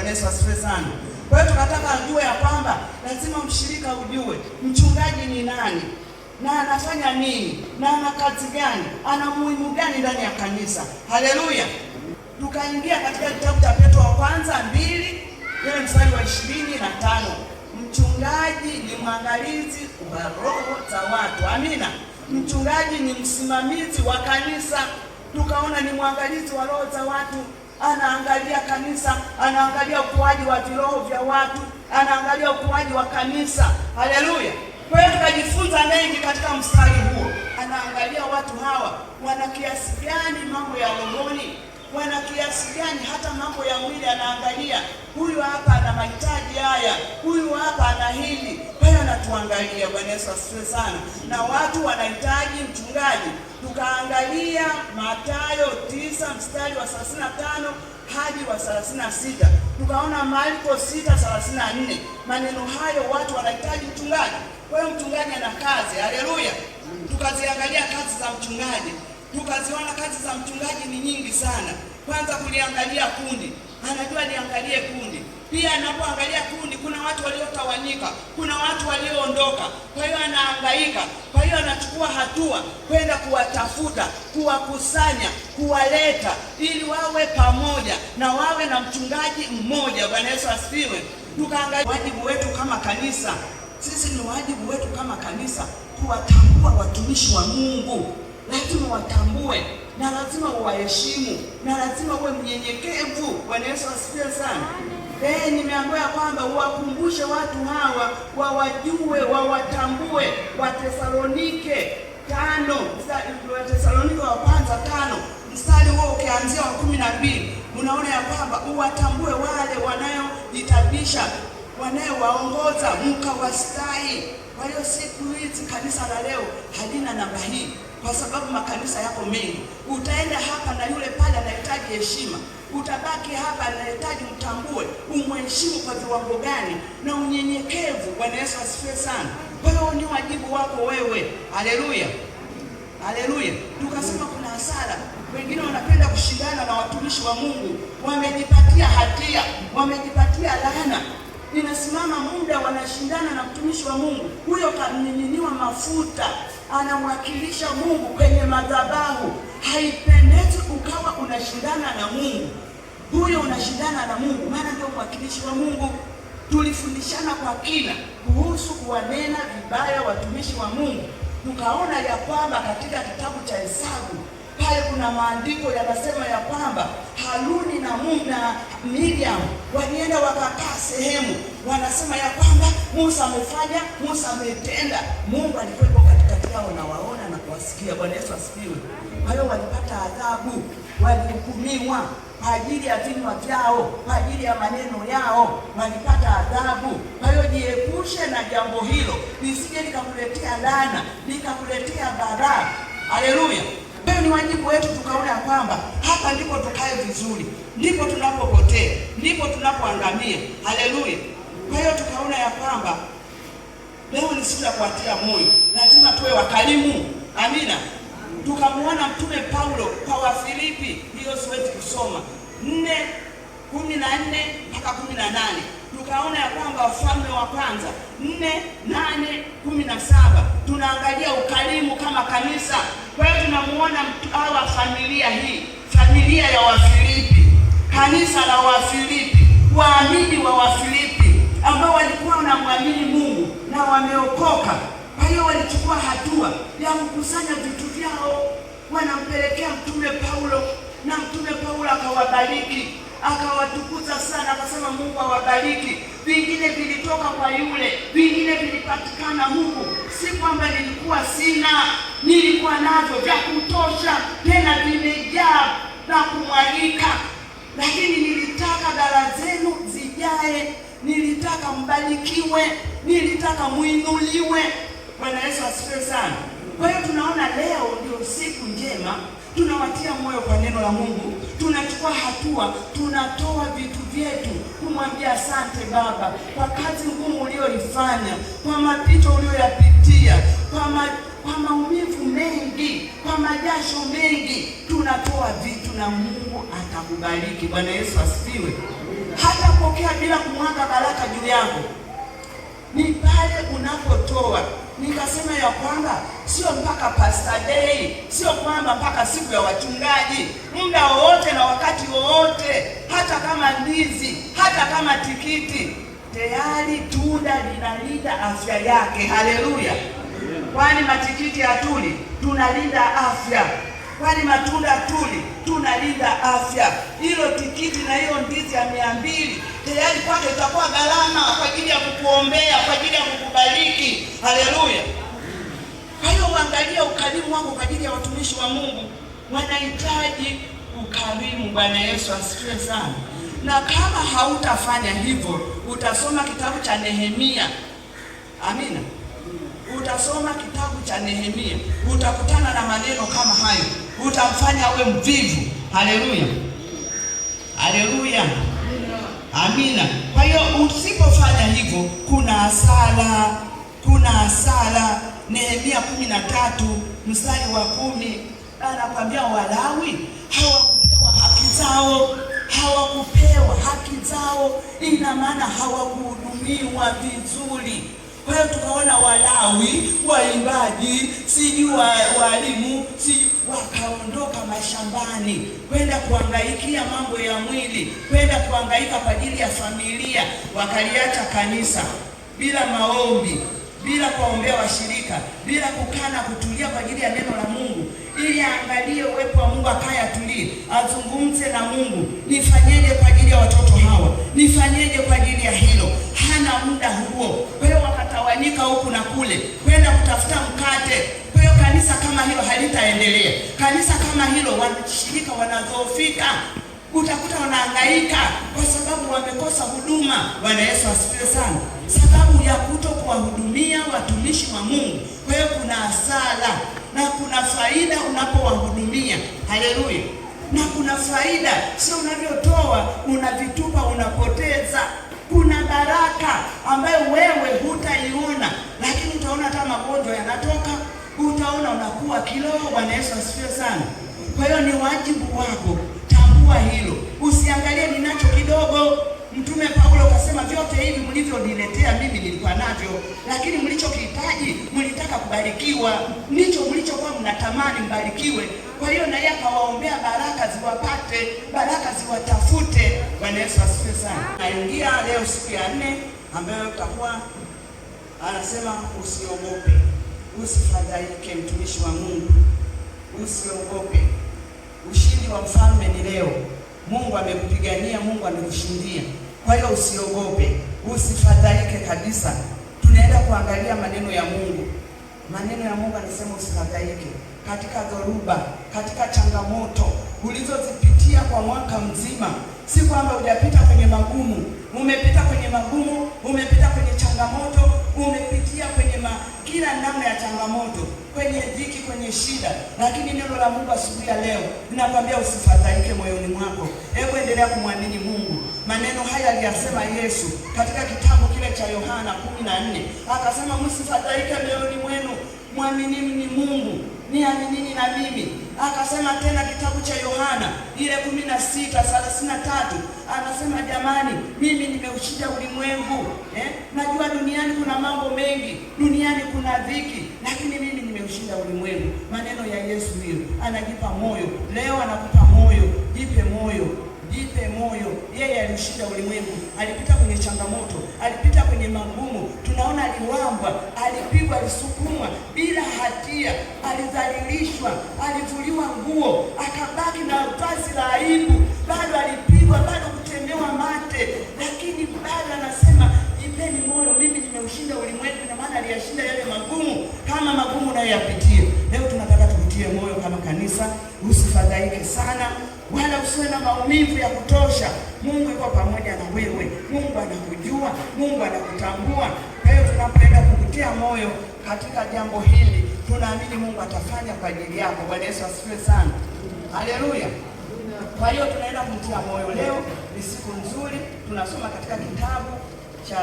Bwana Yesu asifiwe sana. Kwa hiyo tunataka ajue ya kwamba lazima mshirika ujue mchungaji ni nani na anafanya nini na ana kazi gani, ana muhimu gani ndani ya kanisa. Haleluya. Tukaingia katika kitabu cha Petro wa kwanza 2 ile mstari wa 25. Mchungaji ni mwangalizi wa roho za watu. Amina. Mchungaji ni msimamizi wa kanisa. Tukaona ni mwangalizi wa roho za watu, anaangalia kanisa, anaangalia ukuaji wa viroho vya watu, anaangalia ukuaji wa kanisa. Haleluya. Kwa hiyo tukajifunza mengi katika mstari huo. Anaangalia watu hawa wana kiasi gani mambo ya rohoni, wana kiasi gani hata mambo ya mwili anaangalia. Huyu hapa ana mahitaji haya, huyu hapa ana hili. Kwa hiyo anatuangalia. Bwana Yesu asifiwe sana. Na watu wanahitaji mchungaji. Tukaangalia Mathayo 9 mstari wa 35 hadi wa 36. Tukaona Marko 6:34. Maneno hayo, watu wanahitaji mchungaji. Kwa hiyo mchungaji ana kazi. Haleluya. Tukaziangalia kazi za mchungaji. Tukaziona kazi za mchungaji ni nyingi sana. Kwanza kuliangalia kundi. Anajua niangalie kundi. Pia anapoangalia kundi, kuna watu waliotawanyika, kuna watu walioondoka. Kwa hiyo anahangaika. Kwa hiyo anachukua hatua kwenda kuwatafuta, kuwakusanya, kuwaleta ili wawe pamoja na wawe na mchungaji mmoja. Bwana Yesu asifiwe. Tukaangalia wajibu wetu kama kanisa. Sisi ni wajibu wetu kama kanisa kuwatambua watumishi wa Mungu. Lazima watambue na lazima uwaheshimu na lazima uwe mnyenyekevu. Bwana Yesu asifiwe sana. Nimeambiwa kwamba uwakumbushe watu hawa wawajue, wawatambue. Wathesalonike 5, Wathesalonike wa kwanza 5 mstari huo ukianzia wa 12, unaona ya kwamba uwatambue wale wanayojitabisha, wanayowaongoza, mkawastahi. Kwa hiyo siku hizi kanisa la leo halina namba hii, kwa sababu makanisa yako mengi. Utaenda hapa na yule pale anahitaji heshima, utabaki hapa anahitaji mtambue, umheshimu kwa viwango gani na unyenyekevu. Bwana Yesu asifiwe sana. Kwa hiyo ni wajibu wako wewe. Haleluya. Haleluya. Tukasema kuna hasara. Wengine wanapenda kushindana na watumishi wa Mungu, wamejipatia hatia, wamejipatia laana. Inasimama muda wanashindana na mtumishi wa Mungu. Huyo kamiminiwa mafuta, anamwakilisha Mungu kwenye madhabahu. Haipendezi ukawa unashindana na Mungu. Huyo unashindana na Mungu, maana ndio mwakilishi wa Mungu. Tulifundishana kwa kina kuhusu kuwanena vibaya watumishi wa Mungu. Tukaona ya kwamba katika kitabu cha Hesabu pale kuna maandiko yanasema ya kwamba Haruni na Miriam walienda wakakaa sehemu, wanasema ya kwamba Musa amefanya, Musa ametenda. Mungu alikuwa katikati yao na waona na kuwasikia. Bwana Yesu asifiwe. Kwa hiyo walipata adhabu, walihukumiwa kwa ajili ya vinywa vyao, kwa ajili ya maneno yao, walipata adhabu. Kwa hiyo jiepushe na jambo hilo, lisije likakuletea laana, likakuletea baraka. Haleluya. Hiyo ni wajibu wetu. Tukaona kwamba hapa ndipo tukae vizuri, ndipo tunapopotea, ndipo tunapoangamia. Haleluya. Kwa hiyo tukaona ya kwamba leo ni siku ya kuatia moyo, lazima tuwe wakarimu. Amina. Tukamuona Mtume Paulo kwa Wafilipi, hiyo siwezi kusoma, 4:14 mpaka 18. Tukaona ya kwamba Wafalme wa kwanza 4:8-17. Tunaangalia ukarimu kama kanisa. Kwa hiyo tunamuona hawa familia hii, familia ya Wafilipi, kanisa la Wafilipi, waamini wa Wafilipi ambao walikuwa wanamwamini Mungu na wameokoka. Kwa hiyo walichukua hatua ya kukusanya vitu vyao, wanampelekea Mtume Paulo, na Mtume Paulo akawabariki, akawatukuza sana, akasema Mungu awabariki. Vingine vilitoka kwa yule, vingine vilipatikana huku. Si kwamba nilikuwa sina, nilikuwa navyo vya kutosha, tena vimejaa na kumwalika, lakini nilitaka dala zenu zijae, nilitaka mbarikiwe, nilitaka muinuliwe. Bwana Yesu asifiwe sana. Kwa hiyo tunaona leo ndio siku njema, tunawatia moyo kwa neno la Mungu, tunachukua hatua, tunatoa vitu vyetu kumwambia asante Baba kwa kazi ngumu uliyoifanya, kwa mapito uliyoyapitia, kwa maumivu mengi, kwa majasho mengi. Tunatoa vitu na Mungu atakubariki. Bwana Yesu asifiwe. Hatapokea bila kumwaga baraka juu yako. Ni pale unapotoa. Nikasema ya kwamba sio mpaka Pastor Day, sio kwamba mpaka siku ya wachungaji, muda wowote na wakati wowote, hata kama ndizi, hata kama tikiti, tayari tunda linalinda afya yake. Haleluya! Kwani matikiti hatuli, tunalinda afya. Kwani matunda tuli, tunalinda afya. Hilo tikiti na hiyo ndizi ya 200 tayari kwake itakuwa gharama kwa ajili ya kukuombea, kwa ajili ya kukubariki. Haleluya! Kwa hiyo uangalia ukarimu wako kwa ajili ya watumishi wa Mungu. Wanahitaji ukarimu. Bwana Yesu asifiwe sana. Na kama hautafanya hivyo, utasoma kitabu cha Nehemia. Amina. Utasoma kitabu cha Nehemia, utakutana na maneno kama hayo, utamfanya we mvivu. Haleluya, haleluya, amina. Kwa hiyo usipofanya hivyo, kuna hasara, kuna hasara. Nehemia 13 mstari wa 10 anakuambia Walawi hawakupewa haki zao, hawakupewa haki zao. Ina maana hawakuhudumiwa vizuri. Kwa hiyo tukaona Walawi, waimbaji, sijui walimu, wakaondoka mashambani kwenda kuhangaikia mambo ya mwili, kwenda kuhangaika kwa ajili ya familia. Wakaliacha kanisa bila maombi, bila kuombea washirika, bila kukaa na kutulia kwa ajili ya neno la Mungu, ili aangalie uwepo wa Mungu, akaye atulie, azungumze na Mungu. Nifanyeje kwa ajili ya watoto hawa? Nifanyeje kwa ajili ya hilo? Hana muda huo. Kwa hiyo wakatawanyika huku na kule kwenda kutafuta mkate. Kwa hiyo kanisa kama hilo halitaendelea. Kanisa kama hilo, washirika wanadhoofika. Utakuta wanahangaika kwa sababu wamekosa huduma. Bwana Yesu asifiwe sana. Sababu ya kutokuwahudumia watumishi wa Mungu. Kwa hiyo kuna hasara na kuna faida unapowahudumia. Haleluya. Na kuna faida, sio unavyotoa unavitupa, unapoteza. Kuna baraka ambayo wewe hutaiona, lakini utaona hata magonjwa yanatoka, utaona unakuwa kiroho. Bwana Yesu asifiwe sana. Kwa hiyo ni wajibu wako, tambua hilo. Usiangalie ninacho kidogo. Mtume Paulo akasema vyote hivi mlivyoniletea mimi nilikuwa navyo, lakini mlichokihitaji mlitaka kubarikiwa, ndicho mlichokuwa mnatamani mbarikiwe. Kwa hiyo na yeye akawaombea baraka ziwapate, baraka ziwatafute. Bwana Yesu asifiwe sana. Naingia leo siku ya 4 ambayo utakuwa anasema usiogope, usifadhaike. Mtumishi wa Mungu, usiogope. Ushindi wa mfalme ni leo. Mungu amekupigania, Mungu amekushindia. Kwa hiyo usiogope, usifadhaike kabisa. Tunaenda kuangalia maneno ya Mungu. Maneno ya Mungu anasema usifadhaike katika dhoruba, katika changamoto ulizozipitia kwa mwaka mzima. Si kwamba hujapita kwenye magumu, umepita kwenye magumu, umepita kwenye changamoto, umepitia kwenye kila namna ya changamoto, kwenye dhiki, kwenye shida. Lakini neno la Mungu asubuhi ya leo linakwambia usifadhaike moyoni mwako. Hebu endelea kumwamini Mungu. Maneno haya aliyasema Yesu katika kitabu kile cha Yohana 14. Akasema msifadhaike moyoni mwenu, mwaminini Mungu, niaminini na mimi. Akasema tena kitabu cha Yohana ile 16:33, anasema jamani, mimi nimeushinda ulimwengu. Najua duniani kuna mambo mengi, duniani kuna dhiki, lakini mimi nimeushinda ulimwengu. Maneno ya Yesu hiyo, anajipa moyo. Leo anakupa moyo, jipe moyo. Jipe moyo. Yeye alishinda ulimwengu, alipita kwenye changamoto, alipita kwenye magumu. Tunaona aliwambwa, alipigwa, alisukumwa bila hatia, alidhalilishwa, alivuliwa nguo, akabaki na vazi la aibu. Bado alipigwa, bado kutemewa mate, lakini bado anasema jipeni moyo, mimi nimeushinda ulimwengu. Na maana aliyashinda yale magumu, kama magumu unayoyapitia leo. Tunataka tukutie moyo kama kanisa, usifadhaike sana, wala usiwe na maumivu ya kutosha. Mungu yuko pamoja na wewe. Mungu anakujua, Mungu anakutambua. Kwa hiyo tunapoenda kukutia moyo katika jambo hili, tunaamini Mungu atafanya kwa ajili yako. Bwana Yesu asifiwe sana. Haleluya. Kwa hiyo tunaenda kumtia moyo leo. Ni siku nzuri, tunasoma katika kitabu cha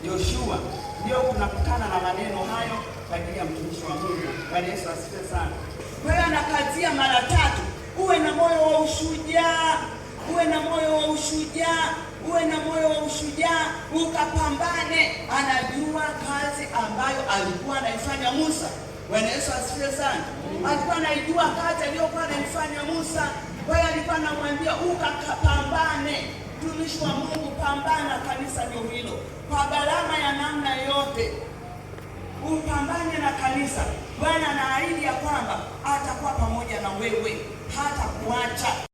Yoshua. Ndio tunakutana na maneno hayo kwa ajili ya mtumishi wa Mungu. Bwana Yesu asifiwe sana. Kwa hiyo anakazia mara 3. Uwe na moyo wa ushujaa, uwe na moyo wa ushujaa, uwe na moyo wa ushujaa, ukapambane. Anajua kazi ambayo alikuwa anaifanya Musa. Bwana Yesu asifiwe sana. Alikuwa anaijua kazi aliyokuwa anaifanya Musa. Kwa hiyo alikuwa anamwambia ukapambane. Mtumishi wa Mungu, pambana. Kanisa ndio hilo, kwa gharama ya namna yote upambane na kanisa. Bwana anaahidi ya kwamba atakuwa pamoja na wewe, hata kuacha.